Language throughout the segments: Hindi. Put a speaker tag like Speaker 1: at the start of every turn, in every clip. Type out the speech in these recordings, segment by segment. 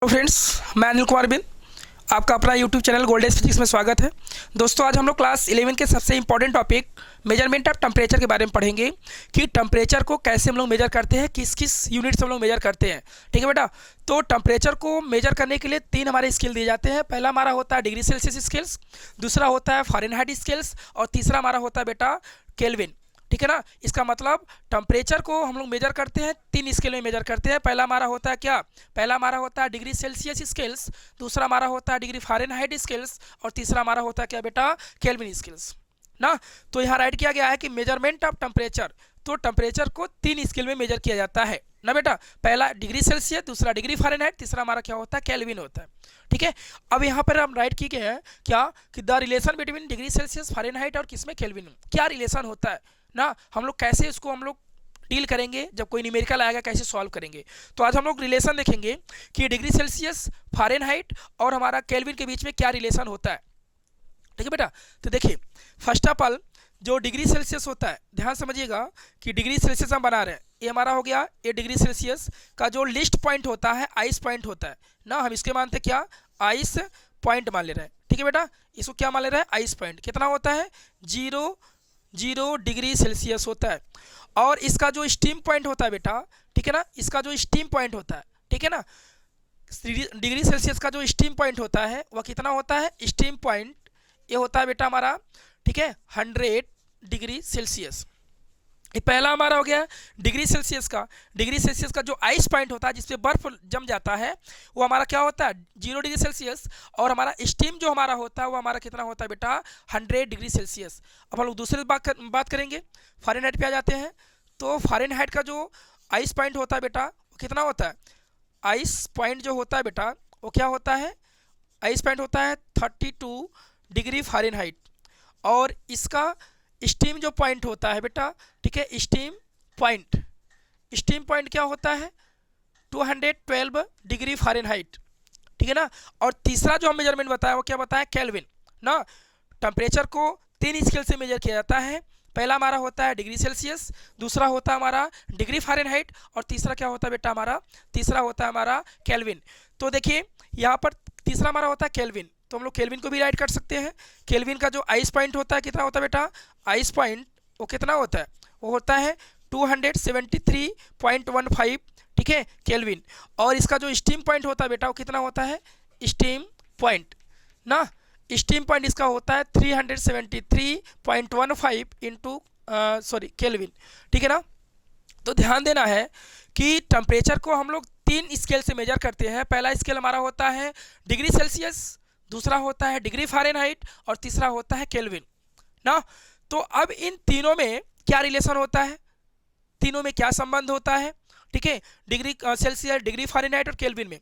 Speaker 1: हेलो फ्रेंड्स, मैं अनिल कुमार बिन, आपका अपना यूट्यूब चैनल गोल्डेज फिजिक्स में स्वागत है। दोस्तों, आज हम लोग क्लास 11 के सबसे important topic measurement of temperature के बारे में पढ़ेंगे कि टेम्परेचर को कैसे हम लोग मेजर करते हैं, किस किस यूनिट से हम लोग मेजर करते हैं। ठीक है बेटा। तो टेम्परेचर को मेजर करने के लिए तीन हमारे स्केल दिए जाते हैं। पहला हमारा होता है डिग्री सेल्सियस स्केल्स, दूसरा होता है फ़ारेनहाइट स्केल्स और तीसरा हमारा होता है बेटा केल्विन। ठीक है ना। इसका मतलब टेम्परेचर को हम लोग मेजर करते हैं तीन स्केल में मेजर करते हैं। पहला हमारा होता है क्या, पहला हमारा होता है डिग्री सेल्सियस स्केल्स, दूसरा हमारा होता है डिग्री फ़ारेनहाइट स्केल्स और तीसरा हमारा होता है क्या बेटा, केल्विन स्केल्स ना। तो यहाँ राइट किया गया है कि मेजरमेंट ऑफ टेम्परेचर, तो टेम्परेचर को तीन स्केल में मेजर किया जाता है ना बेटा। पहला डिग्री सेल्सियस, दूसरा डिग्री फ़ारेनहाइट, तीसरा हमारा क्या होता है, केल्विन होता है। ठीक है। अब यहाँ पर हम राइट किए हैं क्या कि the relation between degree Celsius, Fahrenheit और किसमें, केल्विन, क्या रिलेशन होता है ना। हम लोग कैसे इसको हम लोग डील करेंगे, जब कोई न्यूमेरिकल आएगा कैसे सॉल्व करेंगे। तो आज हम लोग रिलेशन देखेंगे कि डिग्री सेल्सियस, फ़ारेनहाइट और हमारा केल्विन के बीच में क्या रिलेशन होता है। ठीक है बेटा। तो देखिए, फर्स्ट ऑफ ऑल जो डिग्री सेल्सियस होता है, ध्यान समझिएगा कि डिग्री सेल्सियस हम बना रहे हैं, ये हमारा हो गया। ये डिग्री सेल्सियस का जो लिस्ट पॉइंट होता है आइस पॉइंट होता है ना, हम इसके मानते क्या, आइस पॉइंट मान ले रहे हैं। ठीक है बेटा। इसको क्या मान ले रहे हैं, आइस पॉइंट। कितना होता है, 0 डिग्री सेल्सियस होता है। और इसका जो स्टीम पॉइंट होता है बेटा, ठीक है ना, इसका जो स्टीम पॉइंट होता है, ठीक है ना, डिग्री सेल्सियस का जो स्टीम पॉइंट होता है वह कितना होता है, स्टीम पॉइंट ये होता है बेटा हमारा, ठीक है, 100 डिग्री सेल्सियस। ये पहला हमारा हो गया डिग्री सेल्सियस का। डिग्री सेल्सियस का जो आइस पॉइंट होता है जिसपे बर्फ जम जाता है वो हमारा क्या होता है, 0 डिग्री सेल्सियस। और हमारा स्टीम जो हमारा होता है वो हमारा कितना होता है बेटा, 100 डिग्री सेल्सियस। अब हम लोग दूसरी बात करेंगे, फ़ारेनहाइट पे आ जाते हैं। तो फ़ारेनहाइट का जो आइस पॉइंट होता है बेटा वो कितना होता है, आइस पॉइंट जो होता है बेटा वो क्या होता है, आइस पॉइंट होता है 32 डिग्री फ़ारेनहाइट। और इसका स्टीम जो पॉइंट होता है बेटा, ठीक है, स्टीम पॉइंट क्या होता है, 212 डिग्री फ़ारेनहाइट। ठीक है ना। और तीसरा जो हम मेजरमेंट बताया वो क्या बताया, केल्विन ना। टेम्परेचर को तीन स्केल से मेजर किया जाता है। पहला हमारा होता है डिग्री सेल्सियस, दूसरा होता है हमारा डिग्री फ़ारेनहाइट और तीसरा क्या होता है बेटा हमारा, तीसरा होता है हमारा केल्विन। तो देखिए यहाँ पर तीसरा हमारा होता है केल्विन, तो हम लोग केल्विन को भी राइट कर सकते हैं। केल्विन का जो आइस पॉइंट होता है कितना होता है बेटा, आइस पॉइंट वो कितना होता है, वो होता है 273.15, ठीक है, केल्विन। और इसका जो स्टीम पॉइंट होता है बेटा वो कितना होता है, स्टीम पॉइंट ना, स्टीम पॉइंट इसका होता है 373.15 इंटू केल्विन। ठीक है ना। तो ध्यान देना है कि टेम्परेचर को हम लोग तीन स्केल से मेजर करते हैं। पहला स्केल हमारा होता है डिग्री सेल्सियस, दूसरा होता है डिग्री फ़ारेनहाइट और तीसरा होता है केल्विन ना। तो अब इन तीनों में क्या रिलेशन होता है, तीनों में क्या संबंध होता है, ठीक है, डिग्री सेल्सियस, डिग्री फ़ारेनहाइट और केल्विन में।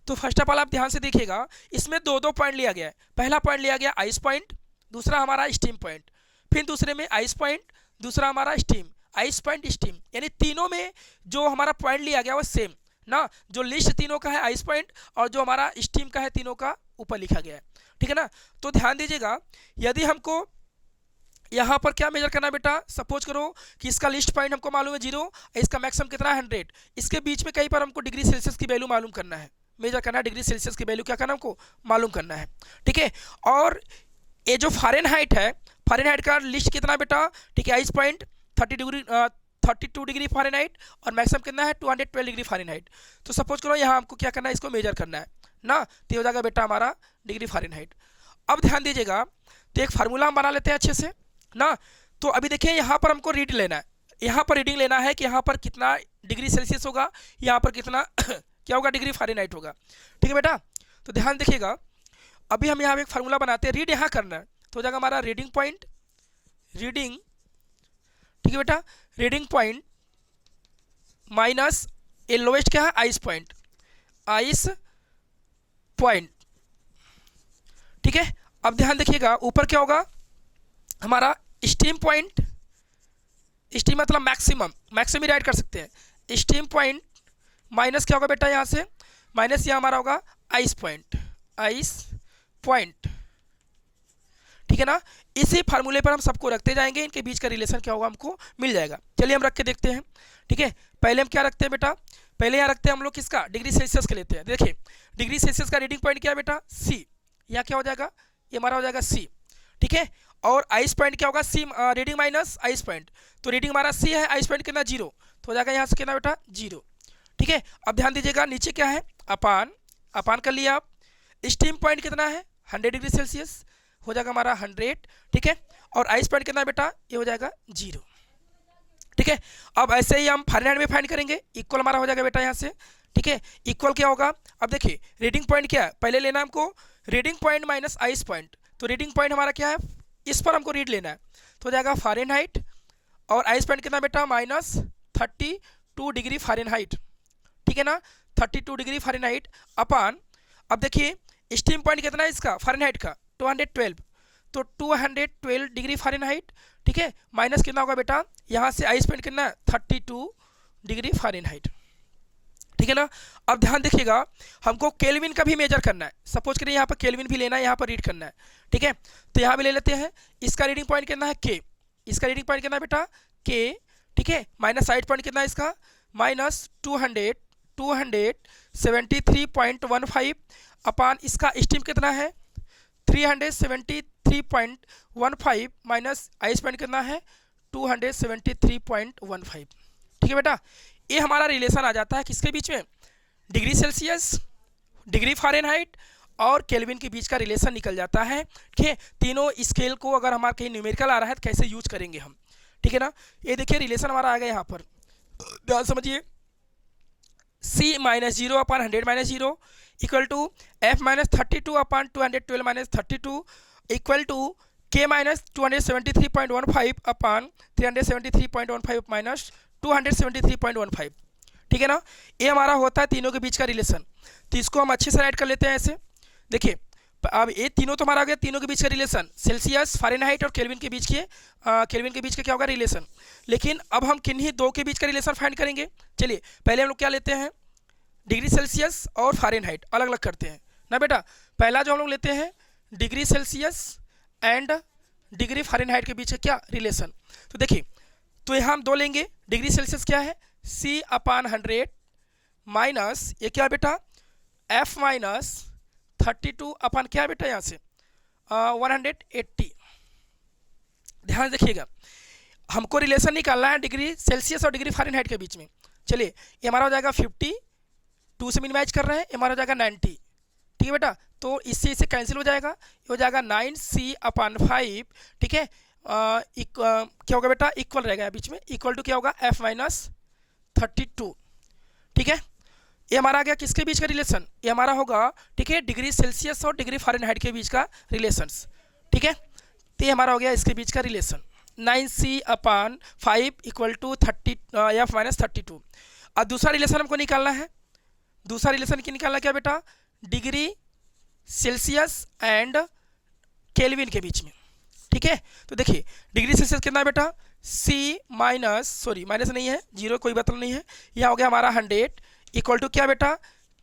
Speaker 1: तो फर्स्ट ऑफ ऑल आप ध्यान से देखिएगा, इसमें दो दो पॉइंट लिया गया है। पहला पॉइंट लिया गया आइस पॉइंट, दूसरा हमारा स्टीम पॉइंट। फिर दूसरे में आइस पॉइंट, दूसरा हमारा स्टीम, आइस पॉइंट स्टीम, यानी तीनों में जो हमारा पॉइंट लिया गया वो सेम ना। जो लिस्ट तीनों का है आइस पॉइंट और जो हमारा स्टीम का है तीनों का ऊपर लिखा गया है। ठीक है ना। तो ध्यान दीजिएगा, यदि हमको यहाँ पर क्या मेजर करना है बेटा, सपोज करो कि इसका लिस्ट पॉइंट हमको मालूम है 0, इसका मैक्सिमम कितना है 100, इसके बीच में कहीं पर हमको डिग्री सेल्सियस की वैल्यू मालूम करना है, मेजर करना है डिग्री सेल्सियस की वैल्यू क्या करना है हमको मालूम करना है। ठीक है। और ये जो फ़ारेनहाइट है, फ़ारेनहाइट का लिस्ट कितना बेटा, ठीक है, आइस पॉइंट 32 डिग्री फ़ारेनहाइट और मैक्सिमम कितना है 212 डिग्री फ़ारेनहाइट। तो सपोज करो यहाँ हमको क्या करना है, इसको मेजर करना है ना, तो हो जाएगा बेटा हमारा डिग्री फ़ारेनहाइट। अब ध्यान दीजिएगा, तो एक फार्मूला हम बना लेते हैं अच्छे से ना। तो अभी देखिए यहाँ पर हमको रीड लेना है, यहाँ पर रीडिंग लेना है कि यहाँ पर कितना डिग्री सेल्सियस होगा, यहाँ पर कितना क्या होगा, डिग्री फ़ारेनहाइट होगा। ठीक है बेटा। तो ध्यान देखिएगा, अभी हम यहाँ एक फार्मूला बनाते हैं, रीड यहाँ करना है, तो हो जाएगा हमारा रीडिंग पॉइंट, रीडिंग, ठीक है बेटा, रीडिंग पॉइंट माइनस ए लोवेस्ट क्या है, आइस पॉइंट, आइस पॉइंट। ठीक है। अब ध्यान देखिएगा ऊपर क्या होगा हमारा, स्टीम पॉइंट, स्टीम मतलब मैक्सिमम, मैक्सिमम ही राइट कर सकते हैं, स्टीम पॉइंट माइनस क्या होगा बेटा, यहाँ से माइनस यहाँ हमारा होगा आइस पॉइंट, आइस पॉइंट। ठीक है ना। इसी फार्मूले पर हम सबको रखते जाएंगे, इनके बीच का रिलेशन क्या होगा हमको मिल जाएगा। चलिए हम रख के देखते हैं। ठीक है। पहले हम क्या रखते हैं बेटा, पहले यहाँ रखते हैं हम लोग किसका, डिग्री सेल्सियस का लेते हैं। देखिए डिग्री सेल्सियस का रीडिंग पॉइंट क्या है बेटा, सी। यहाँ क्या हो जाएगा, ये हमारा हो जाएगा सी, ठीक है। और आइस पॉइंट क्या होगा, सी रीडिंग माइनस आइस पॉइंट, तो रीडिंग हमारा सी है, आइस पॉइंट कितना 0, तो हो जाएगा यहाँ से कितना बेटा 0, ठीक है। अब ध्यान दीजिएगा नीचे क्या है, अपान, अपान कर लिया आप। स्टीम पॉइंट कितना है 100 डिग्री सेल्सियस, हो जाएगा हमारा 100, ठीक है। और आइस पॉइंट कितना बेटा, ये हो जाएगा 0, ठीक है। अब ऐसे ही हम फ़ारेनहाइट में फाइंड करेंगे, इक्वल हमारा हो जाएगा बेटा यहाँ से, ठीक है। इक्वल क्या होगा, अब देखिए रीडिंग पॉइंट क्या है, पहले लेना हमको reading point minus ice point, तो रीडिंग पॉइंट हमारा क्या है, इस पर हमको रीड लेना है, तो हो जाएगा फ़ारेनहाइट, और आइस पॉइंट कितना बेटा -32 डिग्री फ़ारेनहाइट, ठीक है ना, 32 डिग्री फ़ारेनहाइट अपान। अब देखिए स्टीम पॉइंट कितना है इसका फ़ारेनहाइट का 212, तो 212 डिग्री फ़ारेनहाइट, ठीक है, माइनस कितना होगा बेटा, यहाँ से आइस पॉइंट कितना है 32 डिग्री फ़ारेनहाइट, ठीक है ना। अब ध्यान देखिएगा हमको केल्विन का भी मेजर करना है, सपोज करिए यहाँ पर केल्विन भी लेना है, यहाँ पर रीड करना है, ठीक है। तो यहाँ भी ले लेते हैं, इसका रीडिंग पॉइंट कितना है के, इसका रीडिंग पॉइंट कितना है बेटा के, ठीक है, माइनस साइड पॉइंट कितना है इसका -273.15 अपान इसका स्टीम कितना है 373.15 माइनस आइस पॉइंट कितना है 273.15, ठीक है बेटा। ये हमारा रिलेशन आ जाता है किसके बीच में, डिग्री सेल्सियस, डिग्री फ़ारेनहाइट और केल्विन के बीच का रिलेशन निकल जाता है, ठीक है। तीनों स्केल को अगर हमारा कहीं न्यूमेरिकल आ रहा है तो कैसे यूज करेंगे हम, ठीक है ना। ये देखिए रिलेशन हमारा आ गया यहाँ पर, ध्यान समझिए, C -0 upon 100 - 0 equal to F -32 upon 212 - 32 equal to K -273.15 upon 373.15 minus 273.15, ठीक है ना। ये हमारा होता है तीनों के बीच का रिलेशन। तो इसको हम अच्छे से राइट कर लेते हैं ऐसे, देखिए अब ये तीनों तो हमारा आ गया, तीनों के बीच का रिलेशन सेल्सियस, फ़ारेनहाइट और केल्विन के बीच का क्या होगा रिलेशन। लेकिन अब हम किन्हीं दो के बीच का रिलेशन फाइंड करेंगे। चलिए पहले हम लोग क्या लेते हैं, डिग्री सेल्सियस और फ़ारेनहाइट अलग अलग करते हैं ना बेटा। पहला जो हम लोग लेते हैं degree Celsius and degree Fahrenheit के बीच का क्या रिलेशन, तो देखिए तो यहाँ हम दो लेंगे, डिग्री सेल्सियस क्या है C अपान 100 माइनस ये क्या बेटा F -32 अपान क्या बेटा यहाँ से 180। ध्यान देखिएगा हमको रिलेशन निकालना है डिग्री सेल्सियस और डिग्री फ़ारेनहाइट के बीच में। चलिए ये हमारा हो जाएगा 50, 2 से मिनिमाइज कर रहे हैं, ये हमारा हो जाएगा 90, ठीक है बेटा। तो इससे इसे कैंसिल हो जाएगा, ये हो जाएगा 9C अपान 5, ठीक है। क्या होगा बेटा इक्वल रहेगा बीच में, इक्वल टू क्या होगा F -32, ठीक है। ये हमारा आ गया किसके बीच का रिलेशन, ये हमारा होगा, ठीक है, डिग्री सेल्सियस और डिग्री फ़ारेनहाइट के बीच का रिलेशंस, ठीक है। तो ये हमारा हो गया इसके बीच का relation 9C upon 5 equal to F -32। अब दूसरा रिलेशन हमको निकालना है, दूसरा रिलेशन की निकालना क्या बेटा, डिग्री सेल्सियस एंड केल्विन के बीच में, ठीक है। तो देखिए डिग्री सेल्सियस कितना है बेटा C माइनस नहीं है 0, कोई मतलब नहीं है, यहाँ हो गया हमारा 100 इक्वल टू क्या बेटा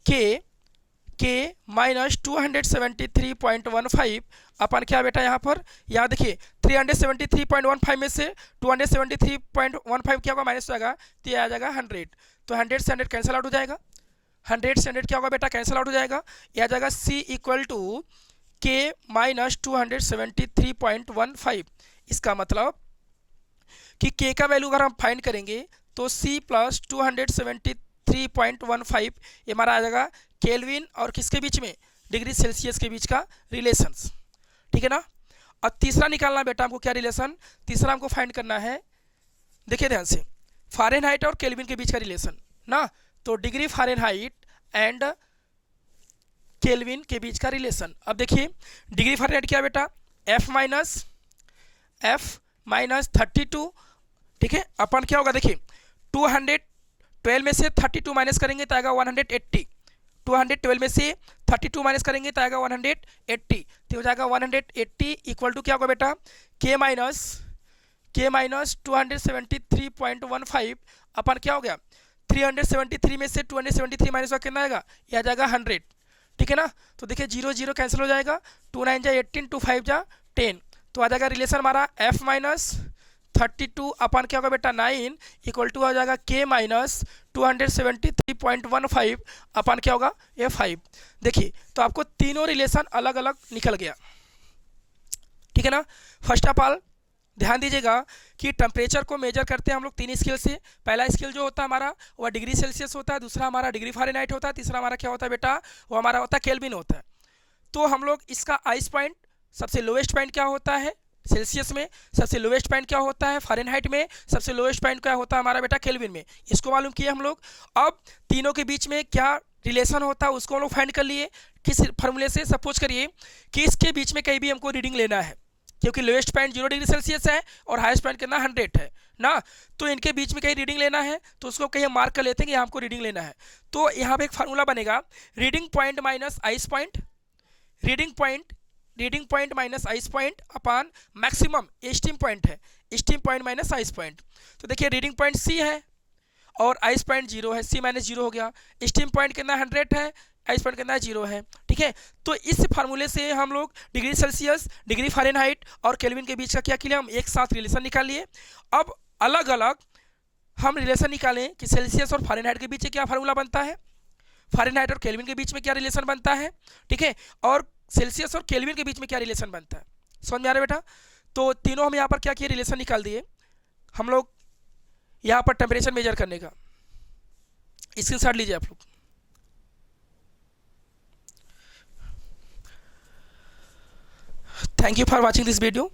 Speaker 1: के माइनस 273.15 अपन क्या बेटा यहाँ पर, यहाँ देखिए 373.15 में से 273.15 क्या होगा माइनस हो जाएगा, तो ये आ जाएगा 100, तो 100 से 100 कैंसिल आउट हो जाएगा, 100 से 100 क्या होगा बेटा कैंसिल आउट हो जाएगा, ये आ जाएगा C इक्वल टू के माइनस 273.15। इसका मतलब कि K का वैल्यू अगर हम फाइंड करेंगे तो C प्लस 273.15 ये हमारा आ जाएगा केल्विन और किसके बीच में, डिग्री सेल्सियस के बीच का रिलेशंस, ठीक है ना। और तीसरा निकालना बेटा हमको क्या रिलेशन, तीसरा हमको फाइंड करना है, देखिए ध्यान से, फ़ारेनहाइट और केल्विन के बीच का रिलेशन ना। तो डिग्री फ़ारेनहाइट एंड केल्विन के बीच का रिलेशन। अब देखिए डिग्री फ़ारेनहाइट क्या बेटा F -32, ठीक है, अपन क्या होगा देखिए 212 में से 32 माइनस करेंगे तो आएगा 180, 212 में से 32 माइनस करेंगे तो आएगा 180, तो हो जाएगा 180 इक्वल टू क्या होगा बेटा K माइनस 273.15 अपन क्या हो गया 373 में से 273 माइनस का कितना आएगा, यह आ जाएगा 100, ठीक है ना। तो देखिए 0 0 कैंसिल हो जाएगा, 2 9 जा 18, 2 5 जा 10, तो आ जाएगा रिलेशन हमारा F 32 अपन क्या होगा बेटा 9 इक्वल टू आ जाएगा k माइनस 273.15 अपन क्या होगा ये 5। देखिए तो आपको तीनों रिलेशन अलग अलग निकल गया, ठीक है ना। फर्स्ट ऑफ ऑल ध्यान दीजिएगा कि टेम्परेचर को मेजर करते हैं हम लोग तीन स्केल से। पहला स्केल जो होता है हमारा वह डिग्री सेल्सियस होता है, दूसरा हमारा डिग्री फ़ारेनहाइट होता है, तीसरा हमारा क्या होता है बेटा वो हमारा होता है केल्विन होता है। तो हम लोग इसका आइस पॉइंट सबसे लोएस्ट पॉइंट क्या होता है सेल्सियस में, सबसे लोएस्ट पॉइंट क्या होता है फ़ारेनहाइट में, सबसे लोएस्ट पॉइंट क्या होता है हमारा बेटा केल्विन में, इसको मालूम किए हम लोग। अब तीनों के बीच में क्या रिलेशन होता है उसको हम लोग फाइंड कर लिए किस फार्मूले से। सपोज करिए कि इसके बीच में कहीं भी हमको रीडिंग लेना है, क्योंकि लोएस्ट पॉइंट 0 डिग्री सेल्सियस है और हाईएस्ट पॉइंट कितना 100 है ना, तो इनके बीच में कहीं रीडिंग लेना है तो उसको कहीं हम मार्क कर लेते हैं कि यहाँ हमको रीडिंग लेना है। तो यहाँ पे एक फार्मूला बनेगा reading point minus ice point, reading point minus ice point upon maximum steam point है, steam point minus ice point. तो देखिए रीडिंग पॉइंट सी है और आइस पॉइंट 0 है, सी माइनस 0 हो गया, स्टीम पॉइंट कितना 100 है, आइस पॉइंट कितना 0 है, ठीक है। तो इस फार्मूले से हम लोग डिग्री सेल्सियस, डिग्री फ़ारेनहाइट और केल्विन के बीच का क्या किया हम एक साथ रिलेशन निकाल लिए। अब अलग अलग हम रिलेशन निकालें कि सेल्सियस और फ़ारेनहाइट के बीच क्या फार्मूला बनता है, फ़ारेनहाइट और केल्विन के बीच में क्या रिलेशन बनता है, ठीक है, और सेल्सियस और केल्विन के बीच में क्या रिलेशन बनता है। समझ में आ रहा है बेटा। तो तीनों हम यहाँ पर क्या किए रिलेशन निकाल दिए हम लोग यहाँ पर टेम्परेचर मेजर करने का। स्क्रीनशॉट लीजिए आप लोग। Thank you for watching this video.